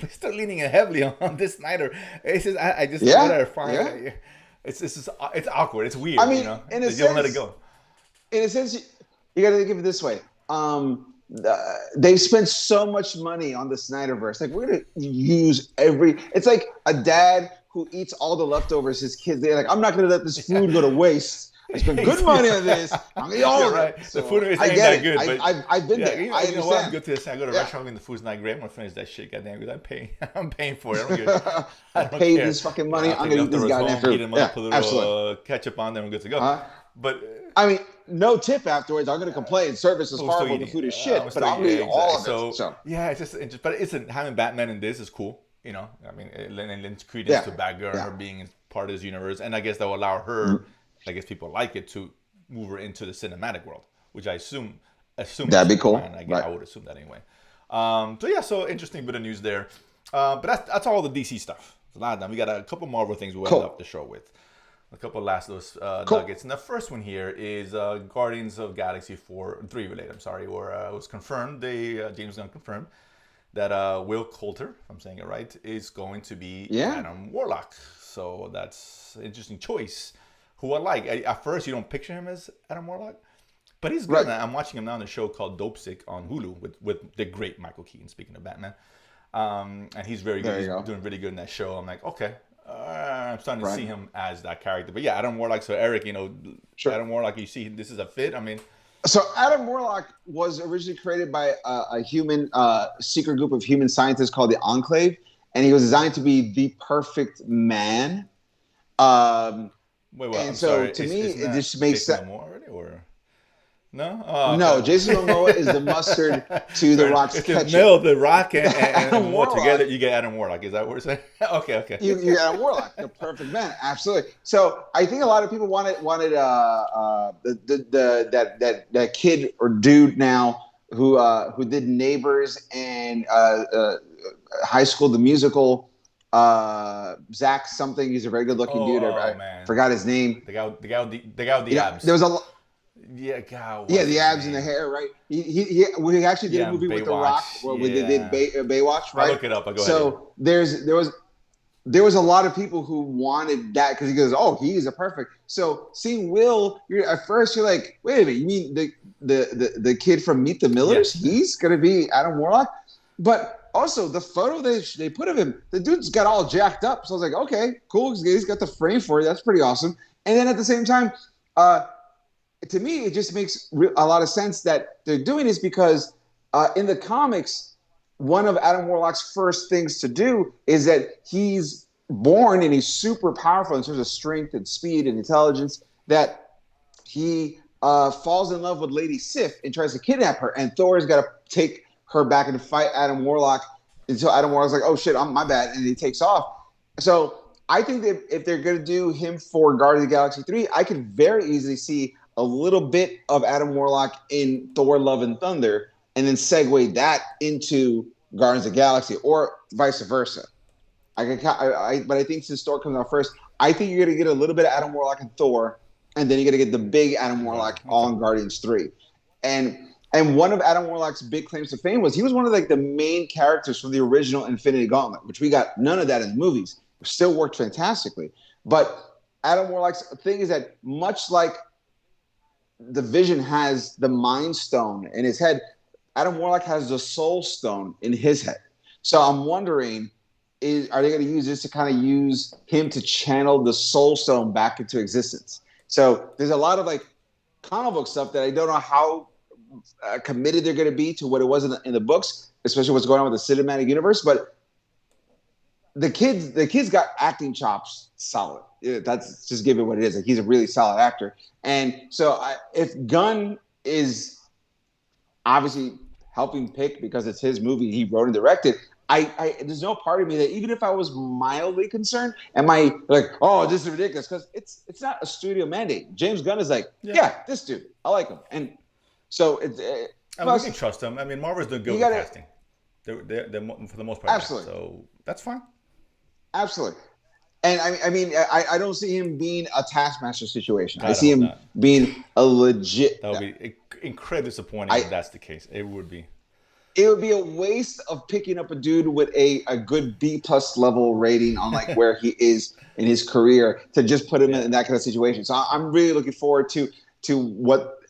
we're still leaning heavily on this Snyder. It's just I just Yeah, whatever. Fine. yeah. It's awkward. It's weird. I mean, you know, in a they don't let it sense- go. In a sense, you got to think of it this way. They've spent so much money on the Snyderverse. Like, we're gonna use it's like a dad who eats all the leftovers his kids. They're like, I'm not gonna let this food go to waste. I spent good money on this. I'm gonna eat all of Right. it. The food is I ain't get that it. good. But I've been there. You know, I you know what? I understand. go to this. I go to a Yeah. restaurant and the food's not great. I'm gonna finish that shit. Goddamn, because I'm paying. I'm paying for it. I don't give. I don't Paid care. this fucking money. I'll I'm take gonna eat this leftovers goddamn home, food. heat them Yeah, up, put a little absolutely. ketchup on them, and good to go. Huh? But I mean, no tip afterwards. I'm gonna complain. Service is I'm still horrible. The eating food it. is shit. I'm But still I'm gonna eat eating it, all of exactly. it. So yeah, it's just but it's having Batman in this is cool. You know, I mean, it lends credence Yeah. to Batgirl, Yeah. her being part of this universe, and I guess that will allow her, I guess people like it, to move her into the cinematic world, which I assume That'd be cool. I Right. would assume that anyway. So interesting bit of news there. But that's all the DC stuff. It's a lot of them. We got a couple Marvel things we'll Cool. end up the show with. A couple of last those Cool. nuggets. And the first one here is Guardians of Galaxy 3 related, I'm sorry, or it was confirmed, James Gunn confirmed that Will Coulter, if I'm saying it right, is going to be Yeah. Adam Warlock. So that's an interesting choice. Who I like. At first, you don't picture him as Adam Warlock, but he's good. Right. I'm watching him now on a show called Dope Sick on Hulu with the great Michael Keaton, speaking of Batman. And he's very good. There He's you go. doing really good in that show. I'm like, okay. I'm starting to Right. see him as that character. But yeah, Adam Warlock. So Eric, you know, Sure. Adam Warlock, you see this is a fit. I mean, So Adam Warlock was originally created by a human secret group of human scientists called the Enclave, and he was designed to be the perfect man. wait, And I'm so, sorry. to me, Isn't it that just makes Jason sense. Momoa already, or no? Oh, No, okay. Jason Momoa is the mustard to the Rock's If you ketchup. meld the Rock and Adam more Warlock. together, you get Adam Warlock. Is that what we're saying? Okay. You got a Warlock, the perfect man, absolutely. So I think a lot of people wanted that kid or dude now who did Neighbors and High School the Musical. Zach something. He's a very good looking dude. I man. forgot his name. The guy with the Yeah, abs. there was a God. yeah, the abs and the hair, right? We actually did Yeah, a movie with The Baywatch, Rock where we did yeah. Baywatch, right? I'll look it up. I'll go ahead. So there was a lot of people who wanted that because he goes, oh, he's a perfect. So seeing Will, at first you're like, wait a minute, you mean the kid from Meet the Millers? Yeah. He's gonna be Adam Warlock, but also the photo they put of him, the dude's got all jacked up. So I was like, okay, cool. He's got the frame for it. That's pretty awesome. And then at the same time, to me, it just makes a lot of sense that they're doing this because in the comics, one of Adam Warlock's first things to do is that he's born and he's super powerful in terms of strength and speed and intelligence, that he falls in love with Lady Sif and tries to kidnap her. And Thor's got to take her back and fight Adam Warlock until Adam Warlock's like, oh shit, my bad. And he takes off. So I think that if they're going to do him for Guardians of the Galaxy 3, I could very easily see a little bit of Adam Warlock in Thor Love and Thunder and then segue that into Guardians of the Galaxy or vice versa. But I think since Thor comes out first, I think you're going to get a little bit of Adam Warlock in Thor and then you're gonna get the big Adam Guardian. Warlock all Okay. in Guardians 3. And one of Adam Warlock's big claims to fame was he was one of like the main characters from the original Infinity Gauntlet, which we got none of that in the movies. It still worked fantastically. But Adam Warlock's thing is that much like the Vision has the Mind Stone in his head, Adam Warlock has the Soul Stone in his head. So I'm wondering, are they going to use this to kind of use him to channel the Soul Stone back into existence? So there's a lot of like comic book stuff that I don't know how committed they're going to be to what it was in the books, especially what's going on with the cinematic universe. But the kids got acting chops solid. That's just give it what it is. Like, he's a really solid actor. And so if Gunn is obviously helping pick because it's his movie, he wrote and directed, there's no part of me that even if I was mildly concerned, am I like, oh, this is ridiculous? Because it's not a studio mandate. James Gunn is like, yeah, this dude, I like him. And so we can trust them. I mean, Marvel's doing good with casting. They're for the most part. Absolutely. So that's fine. Absolutely. And I mean, I don't see him being a Taskmaster situation. I see him being a legit. That would be incredibly disappointing if that's the case. It would be. It would be a waste of picking up a dude with a good B+ level rating on like where he is in his career to just put him in that kind of situation. So I'm really looking forward to what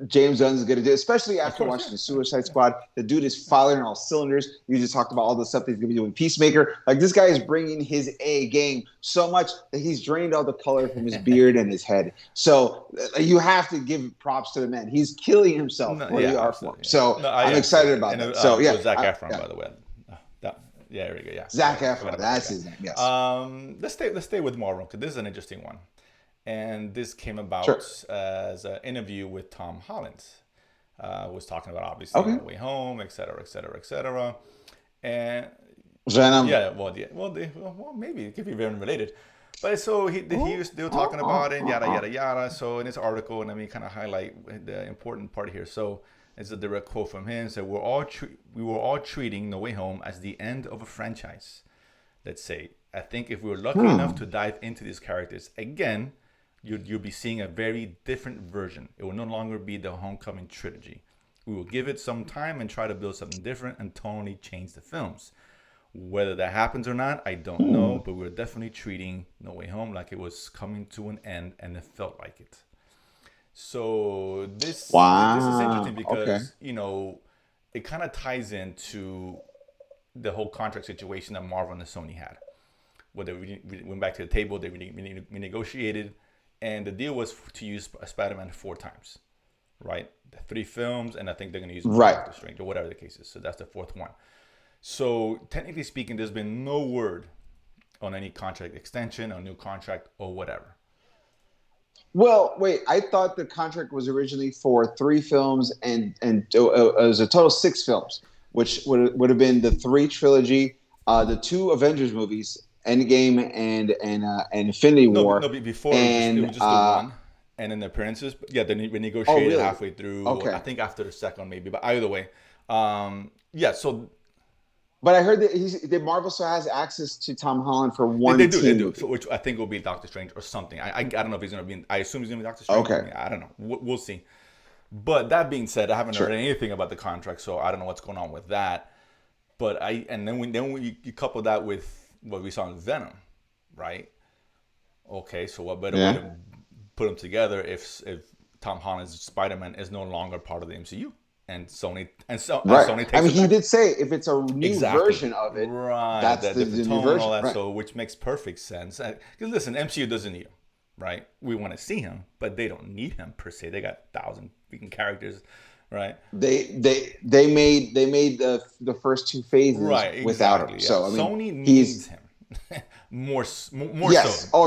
James Gunn is going to do, especially after watching the Suicide Squad. The dude is firing on all cylinders. You just talked about all the stuff that he's going to be doing. Peacemaker, like this guy is bringing his A game so much that he's drained all the color from his beard and his head. So you have to give props to the man. He's killing himself for the art form. So I'm excited about that. So Zac Efron, by the way. There we go. Yeah, Zac Efron. That's his name. Yes. Let's stay with Marvel because this is an interesting one. And this came about as an interview with Tom Holland. Was talking about obviously No Way Home, et cetera, et cetera, et cetera. And Venom. Well, maybe it could be very related. But so they were talking about it, yada yada yada. So in this article, and let me kind of highlight the important part here. So it's a direct quote from him. So we were all treating No Way Home as the end of a franchise. Let's say. I think if we were lucky enough to dive into these characters again, you'll be seeing a very different version. It will no longer be the Homecoming trilogy. We will give it some time and try to build something different and totally change the films. Whether that happens or not, I don't know, but we're definitely treating No Way Home like it was coming to an end, and it felt like it. So this is interesting because, it kind of ties into the whole contract situation that Marvel and Sony had. Where they went back to the table, they renegotiated, and the deal was to use Spider-Man 4 times, right? 3 films, and I think they're going to use Doctor Strange or whatever the case is. So that's the 4th one. So technically speaking, there's been no word on any contract extension, or new contract, or whatever. Well, wait. I thought the contract was originally for 3 films, and it was a total 6 films, which would have been the 3 trilogy, the 2 Avengers movies. Endgame and Infinity War. No, before it was just the one, and then the appearances. They renegotiated halfway through. Okay. I think after the second maybe, but either way, So, but I heard that Marvel still has access to Tom Holland for one. They do. So, which I think will be Doctor Strange or something. I don't know if he's going to be. I assume he's going to be Doctor Strange. Okay. I don't know. We'll see. But that being said, I haven't heard anything about the contract, so I don't know what's going on with that. But you couple that with what we saw in Venom, right? Okay, so what better way to put them together if Tom Holland's Spider-Man is no longer part of the MCU, and Sony Sony takes he did say if it's a new version of it, that's the new version, and all that. So which makes perfect sense. Because listen, MCU doesn't need him, right? We want to see him, but they don't need him per se. They got 1,000 freaking characters. Right. They made the first 2 phases without him. Yeah. So I mean, Sony needs him more yes. so.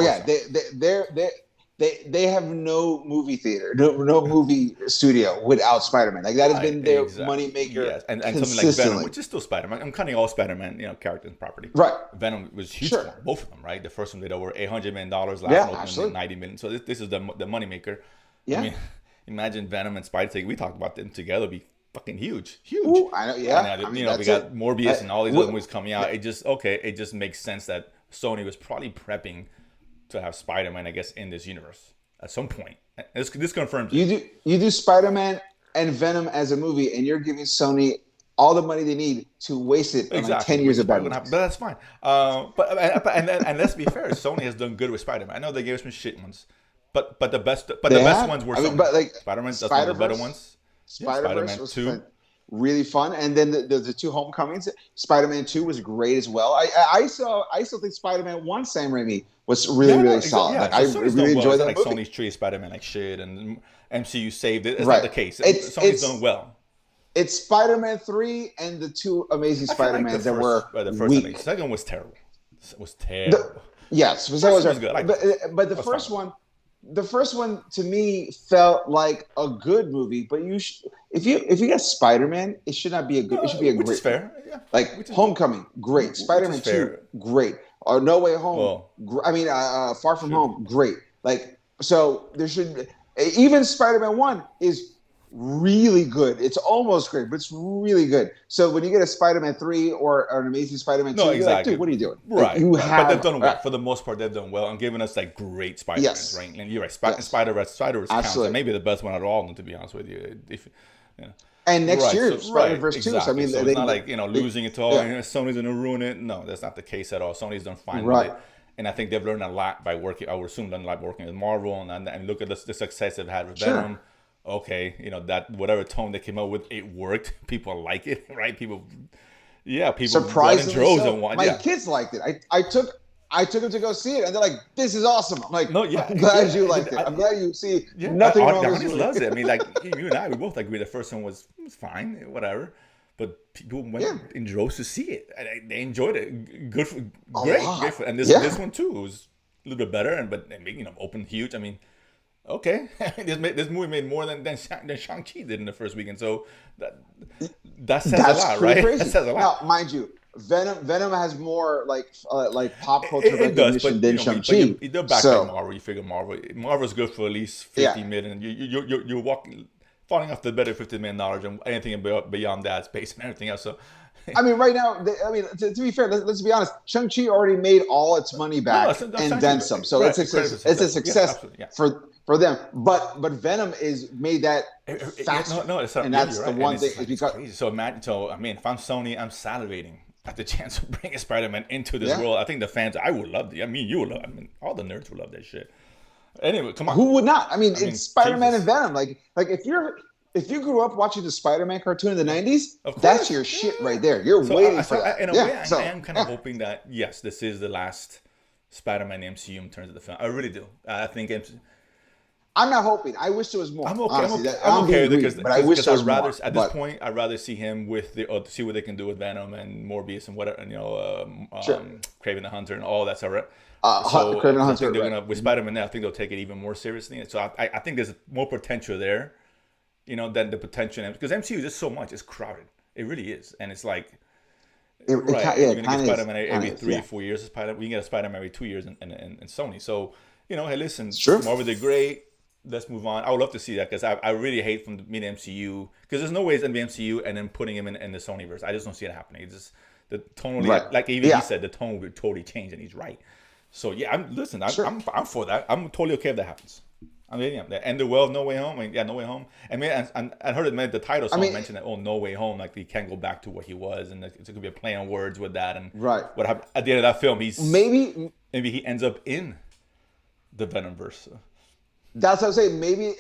They have no movie theater, no movie studio without Spider-Man. Like that has been their money maker. Yes. And something like Venom, which is still Spider-Man. I'm cutting all Spider-Man, characters and property. Right. Venom was huge for them, both of them, right? The first one did over $800 million, last one opened $90 million. So this is the money maker. Yeah. I mean, imagine Venom and Spidey. We talked about them together. It'd be fucking huge. Ooh, I know. Yeah. And, we got Morbius and all these other movies coming out. It just makes sense that Sony was probably prepping to have Spider-Man, I guess, in this universe. at some point. This confirms it. You do Spider-Man and Venom as a movie, and you're giving Sony all the money they need to waste it on like 10 Exactly, years which is of bad probably gonna happen, movies. but that's fine. And let's be fair, Sony has done good with Spider-Man. I know they gave us some shit ones, but the They best have. ones were I mean, Sony. but like Spider-Man, that's one of the better Spider-Verse, ones. Yeah, Spider-Verse Spider-Man was Two. really fun, and then the two Homecomings. Spider-Man 2 was great as well. I still think Spider-Man 1 Sam Raimi was really Yeah, no, really solid. yeah. Like So I Sony's really done well. enjoyed It's not that like movie. Sony's treated Spider-Man like shit and MCU saved it. It's not Right. the case. It's Sony's done it's well. it's Spider-Man 3 and the two Amazing I kind of like Spider-Mans that were the first I think. The weak. second was terrible. It was The, terrible. yes, so First was one was good. I liked but it. but That was fine. the first one to me felt like a good movie. But if you get Spider-Man, it should not be a good. It should be a Which is great movie. fair. Yeah. Like Which is Homecoming, great. which is Spider-Man 2, fair. great. Or No Way Home, Well, Far From sure. Home, great. Like so, there should even Spider-Man 1 is really good. It's almost great, but it's really good. So when you get a Spider-Man 3 or an Amazing Spider-Man 2, No, you're like, exactly. dude, what are you doing? Like, Right, you right. But they've have done well. For the most part, they've done well and given us like great Spider-Mans, yes, right? And you're right. yes, Spider-Verse counts. And absolutely. maybe the best one out of all of them, to be honest with you. Yeah. And next Right. year, So right. Spider-Verse 2. So I Exactly. mean, So it's not like losing it all. yeah, And Sony's gonna ruin it. No, that's not the case at all. Sony's done fine with right. it. And I think they've learned a lot by working. I would assume done a lot working with Marvel and look at the success they've had with Sure. Venom. Okay, that whatever tone they came up with, it worked. People like it, right? People run in Surprisingly droves so. and want. My Yeah. kids liked it. I took them to go see it, and they're like, "This is awesome." I'm like, No, yeah, "I'm glad you yeah, liked it. I'm glad you see yeah. nothing wrong The with this audience movie." loves it. I mean, like you and I, we both agree the first one was fine, whatever. But people went Yeah. in droves to see it. And they enjoyed it. Good, for, A great, lot. great. And Yeah. this one too was a little bit better, but opened huge. I mean, okay, this movie made more than Shang-Chi did in the first weekend. So that says That's a lot, pretty right? crazy. That says a lot. Now, mind you, Venom has more like pop culture It does, recognition but than Shang-Chi. they're backed by So Marvel. You figure Marvel's good for at least yeah, 50 million. You're walking, falling off the bed at $50 million, and anything beyond that, space and everything else. So I mean, right now, to be fair, let's be honest. Shang-Chi already made all its money back that's and then Shang-Chi, some. So right? it's a Credit for it's a success. Yeah, success absolutely. Yeah. for them. But Venom is made that faster, No, it's not, and yeah, that's you're the right. one And thing. it's, Is it's because crazy. So I mean, if I'm Sony, I'm salivating at the chance of bringing Spider-Man into this yeah, world. I think the fans, I would love it. I mean, you would love. I mean, all the nerds would love that shit. Anyway, come on. who would not? I mean, it's Spider-Man Jesus. and Venom. Like if you grew up watching the Spider-Man cartoon in the '90s, Of course. that's your shit right there. You're waiting for that. In a Yeah, way, so I am kind of hoping that yes, this is the last Spider-Man MCU in terms of the film. I really do. I think I'm not hoping. I wish there was more. I'm okay. Honestly, I'm okay being because greedy, but I wish there was I'd rather more. at this But point I'd rather see him with to see what they can do with Venom and Morbius and whatever, and sure, Kraven the Hunter and all that stuff. Right? Kraven the I Hunter, think they're right. gonna with Spider-Man now. I think they'll take it even more seriously. So I think there's more potential there, than the potential because MCU is just so much. It's crowded. It really is, and it's like. Right, you're gonna get Spider-Man every 3-4 years. We can get a Spider-Man every 2 years in Sony. So hey, listen, Sure. Marvel did great. Let's move on. I would love to see that because I really hate from me the MCU because there's no ways in the MCU and then putting him in the Sonyverse. I just don't see it happening. It's just the tone, Right. like even Yeah. he said, the tone would totally change, and he's right. So yeah, I'm Sure. I'm for that. I'm totally okay if that happens. I mean, yeah, and the well, No Way Home. No Way Home. I mean, I heard it meant the title song mentioned that. Oh, No Way Home, like he can't go back to what he was, and it could be a play on words with that. And Right. what happened at the end of that film? maybe Maybe he ends up in the Venomverse. that's what I'm saying. Maybe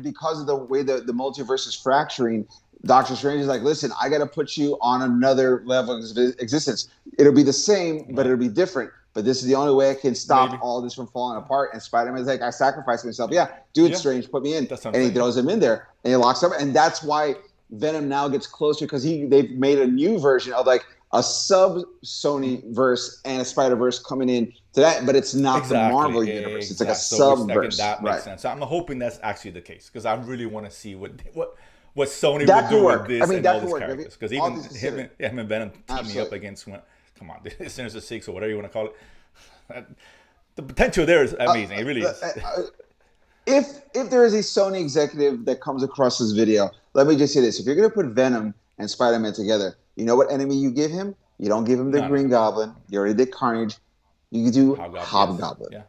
because of the way the multiverse is fracturing, Doctor Strange is like, listen, I got to put you on another level of existence. It'll be the same, but it'll be different. But this is the only way I can stop Maybe. all this from falling apart. And Spider-Man's like, I sacrificed myself. Yeah, do it, Yeah. Strange. Put me in. That's what I'm And he saying. throws him in there, and he locks up. And that's why Venom now gets closer because they've made a new version of like a sub Sony verse and a Spider-Verse coming in to that, but it's not the Marvel universe. It's like a sub verse. That makes Right. sense. So I'm hoping that's actually the case because I really want to see what Sony That would could do work. with I this mean, and that all could these work. characters. Because All even these him and Venom teaming up Absolutely. against come on, Sinister Six or whatever you want to call it. The potential there is amazing. It really is. If there is a Sony executive that comes across this video, let me just say this: if you're going to put Venom and Spider-Man together, you know what enemy you give him? You don't give him the Green Goblin. You already did Carnage. You do Hobgoblin. Yeah.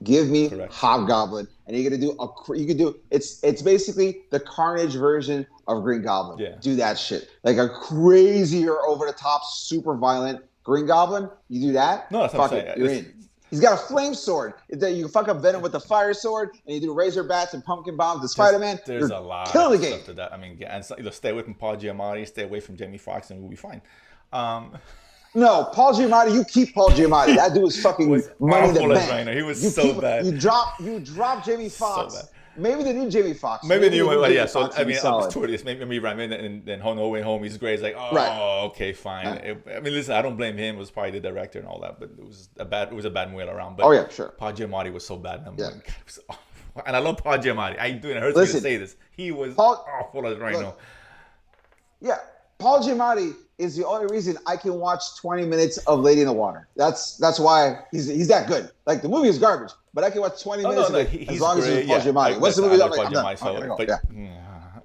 Give me Correct. Hobgoblin, and you're gonna do it's basically the Carnage version of Green Goblin. Yeah. Do that shit like a crazier, over the top, super violent Green Goblin. You do that. No, that's what I'm Fuck it, saying. you're in. He's got a flame sword. You fuck up Venom with the fire sword, and you do razor bats and pumpkin bombs to Spider-Man. There's you're a lot killing of the game. stuff to that. I mean, and so, stay away from Paul Giamatti, stay away from Jamie Foxx, and we'll be fine. No, Paul Giamatti, you keep Paul Giamatti. That dude was fucking money in the bank. Right, he was bad. You drop Jamie Foxx. So maybe the new Jamie Foxx. Maybe the new one. Yeah. So I mean, I'm just this. Maybe right. And then No Way Home, he's great. It's like, okay, fine. Right. I mean, listen, I don't blame him. It was probably the director and all that, but it was a bad movie all around. But sure. Paul Giamatti was so bad in that movie. Yeah. And I love Paul Giamatti. It hurts me to say this. He was awful right now. Yeah. Paul Giamatti is the only reason I can watch 20 minutes of Lady in the Water. That's why he's that good. Like, the movie is garbage, but I can watch 20 minutes of it as long as it's Paul Giamatti. What's the movie?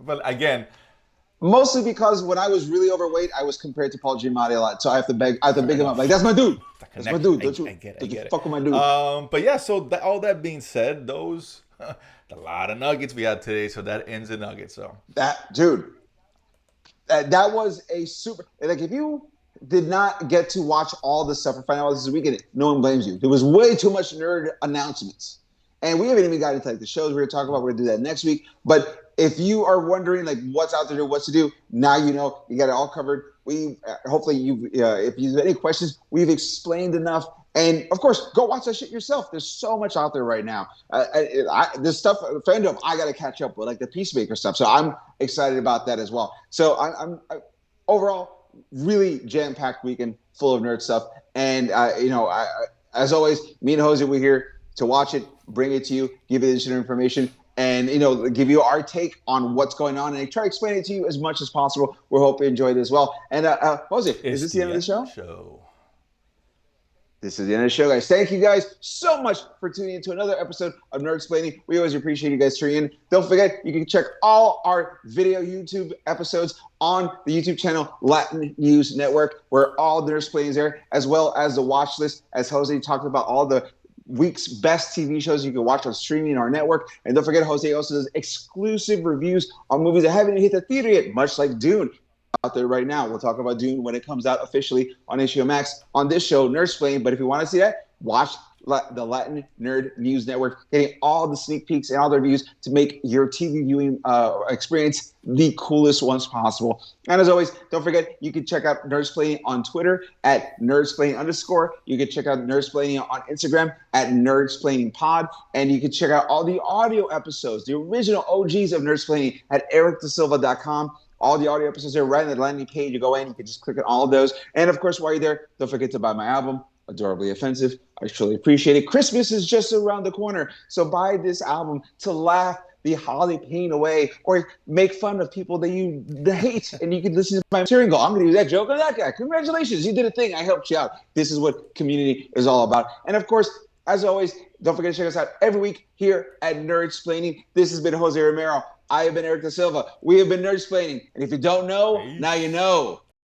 But again, mostly because when I was really overweight, I was compared to Paul Giamatti a lot. So I have to beg him up. Like, that's my dude. That's my dude. Don't you fuck with my dude. But yeah, so all that being said, those a lot of nuggets we had today. So that ends the nuggets. So that was a super, like, if you did not get to watch all the stuff for Final this weekend, no one blames you. There was way too much nerd announcements. And we haven't even gotten into like the shows we're going to talk about. We're going to do that next week. But if you are wondering like what's out there, what to do, now you know, you got it all covered. We hopefully if you have any questions, we've explained enough. And of course, go watch that shit yourself. There's so much out there right now. This stuff, Fandom, I got to catch up with, like the Peacemaker stuff. So I'm excited about that as well. So I'm overall really jam-packed weekend, full of nerd stuff. And as always, me and Jose, we're here to watch it, bring it to you, give you additional information, and give you our take on what's going on, and try to explain it to you as much as possible. We hope you enjoyed it as well. And Jose, is this the end of the show? This is the end of the show, guys. Thank you guys so much for tuning in to another episode of Nerdsplaining. We always appreciate you guys tuning in. Don't forget, you can check all our video YouTube episodes on the YouTube channel Latin News Network, where all the Nerdsplaining is there, as well as the watch list, as Jose talked about all the week's best TV shows you can watch on streaming in our network. And don't forget, Jose also does exclusive reviews on movies that haven't hit the theater yet, much like Dune. Out there right now. We'll talk about Dune when it comes out officially on HBO Max on this show, Nerdsplain. But if you want to see that, watch the Latin Nerd News Network, getting all the sneak peeks and all the reviews to make your TV viewing experience the coolest ones possible. And as always, don't forget, you can check out Nerdsplaining on Twitter at Nerdsplain_. You can check out Nerdsplaining on Instagram at NerdsplainingPod. And you can check out all the audio episodes, the original OGs of Nerdsplaining at ericdasilva.com. All the audio episodes are right on the landing page. You go in, you can just click on all of those. And of course, while you're there, don't forget to buy my album, Adorably Offensive. I truly appreciate it. Christmas is just around the corner. So buy this album to laugh the holiday pain away, or make fun of people that you hate. And you can listen to my material and go, I'm going to use that joke on that guy. Congratulations, you did a thing. I helped you out. This is what community is all about. And of course, as always, don't forget to check us out every week here at Nerdsplaining. This has been Jose Romero. I have been Eric Da Silva. We have been Nerdsplaining. And if you don't know, now you know.